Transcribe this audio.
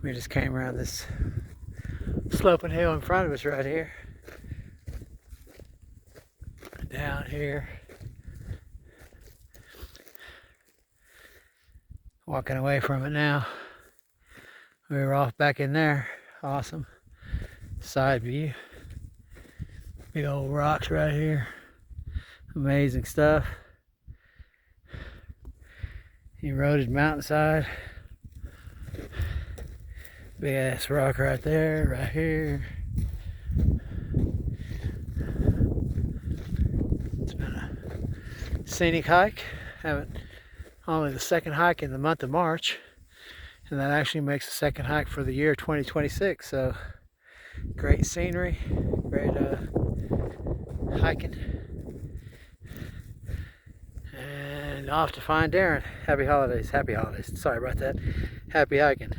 We just came around this sloping hill in front of us right here. Down here. Walking away from it now. We were off back in there. Awesome. Side view. Big old rocks right here. Amazing stuff. Eroded mountainside. Big ass rock right there, right here. It's been a scenic hike. Only the second hike in the month of March, and that actually makes the second hike for the year 2026. So great scenery, great hiking, and off to find Darren. Happy holidays. Sorry about that. Happy hiking.